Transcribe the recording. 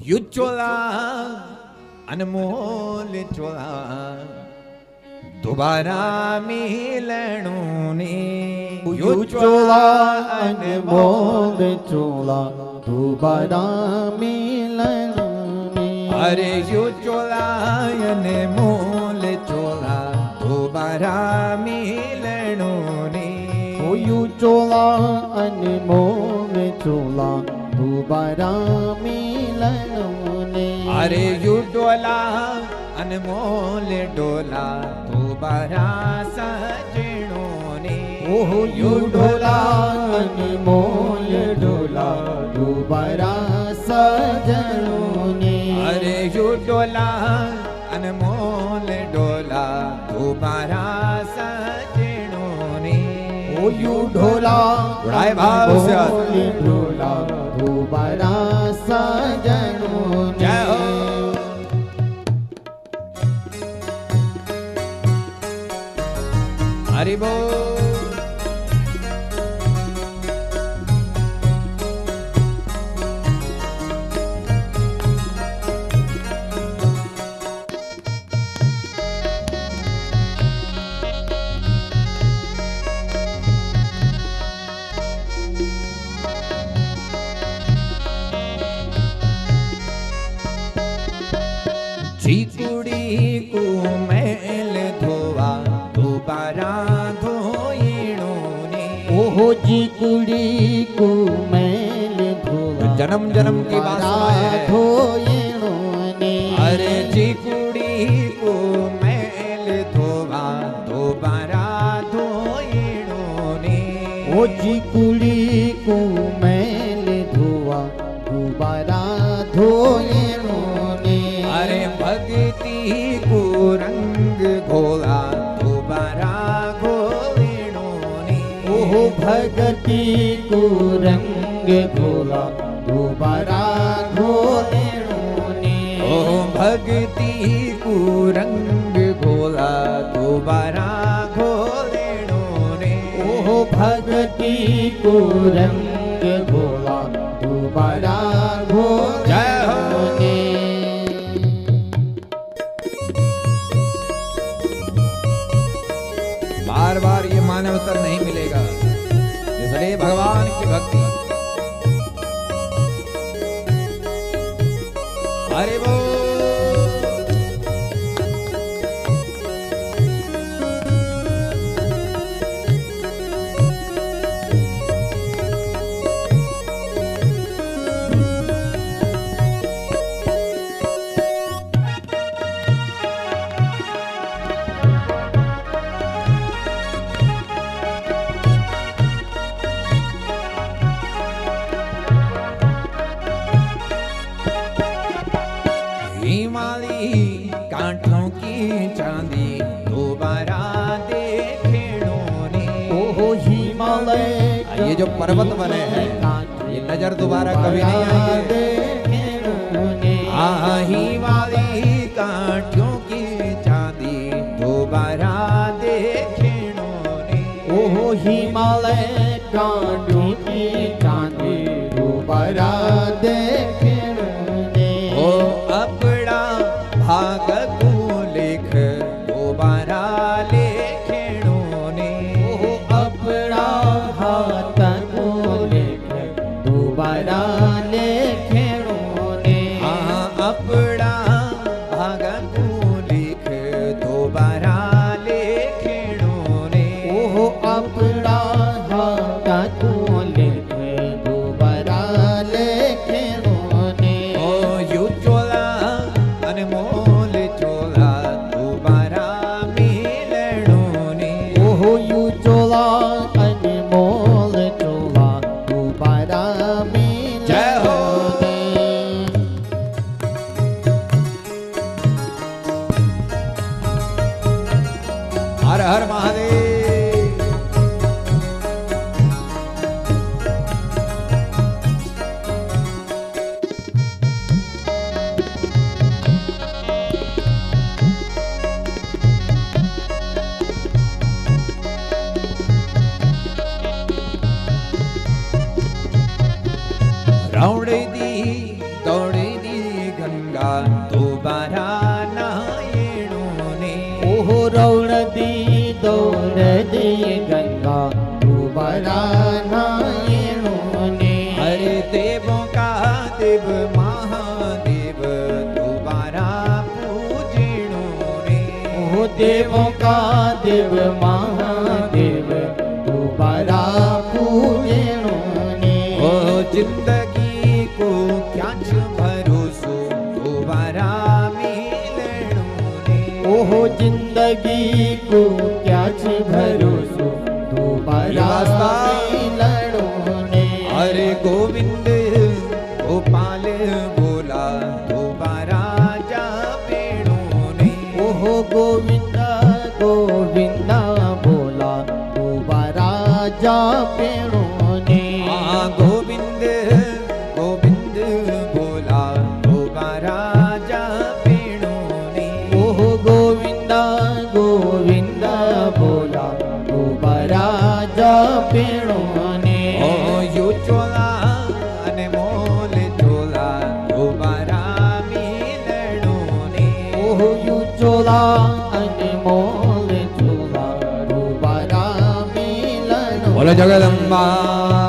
You Chola અનમોલ ચોલા દુબારા મિલણું ને you Chola અનમોલ ચોલા દુબારા મિલણું ને અરે યુ ચોલા અનમોલ ચોલા દુબારા મિલણું ને યુ ચોલા અનમોલ ચોલા દુબારા મિલણું ને અરે યુ ડોલા અનમોલ ડોલા દુબારા સજણું ને ઓહો યુ ડોલા અનમોલ ડોલા દુબારા સજણું ને અરે યુ ડોલા અનમોલ ડોલા દુબારા સજણું ને ઓ યુ ઢોલા ઉડાય ભાવ સે ઢોલા દુબારા સજણું ને જય હો હરિ બોલ ચીકુડી કુમેલ ધોવા દુબારા ધોઈણું ને ઓહો જી કુડી કુમેલ ધોવા જન્મ જન્મ કી બાત ધોયેણું ને અરે ચીકુડી કુમેલ ધોવા દુબારા ધોઈણું ને ઓ જી કુડી કુમેલ ધોવા દુબારા ધોયેણું ને અરે ભક્તિ કો રંગ ઘોલા દુબારા ઘોલીણું ને ઓહો ભગતિ કો રંગ ઘોલા દુબારા ઘોલેણું ને ઓ ભક્તિ કો રંગ ઘોલા દુબારા ઘોલીણું ને ઓહો ભગતિ કો રંગ ઘોલા દુબારા જય હો ઘોલેણું ને बार बार ये मानवतर नहीं मिलेगा इसलिए भगवान की भक्ति हरि बोल हिमालय कांठों की चांदी दोबारा देखणों ने ओहो हिमालय ये जो पर्वत बने हैं ये नजर दोबारा कभी नहीं आएंगे हाँ हिमालय कांठों की चांदी दोबारा देखणों ने ओहो हिमालय कांठों की चांदी दोबारा देखणों ने ओ अपना भाग को लेख दोबारा लेखणों ने ओहो अपना हाथ को लेख दोबारा लेखणों ने हाँ अपना भाग को लेख दोबारा लेखणों ने ओहो अपना हाथ को लेख दोबारा लेखणों ने ओ यू चोला अनमोल चोला दोबारा मिलणों ने ओहो यू चोला अनमोल चोला दोबारा जय हो। मिलणों ने મહાદેવ દુબારા પૂજણું રે. हो देवों का देव महादेव दोबारा पूजनो ने ઓ જિંદગી કો ક્યાં જ ભરોસો દુબારા મિલણું રે. ओहो जिंदगी को क्या छ भरोसो दोबारा मिलनो ने અરે ગોવિંદ ગોપાલ બોલા દુબારા જા પેણું ને. ओहो गोविंदा गोविंदा बोला दोबारा जा पेणो ने આ ગોવિંદ ગોવિંદ બોલા દુબારા જા પેણું ને. ओहो गोविंदा गोविंदा बोला दोबारा जा पेणो ने ઓ યુ ચોલા અને મોલ ચોલા દુબારા મિલણું ને. ओहो यू चोला અને મોલ ચોલા दोबारा मिलनो બોલો જગદંબા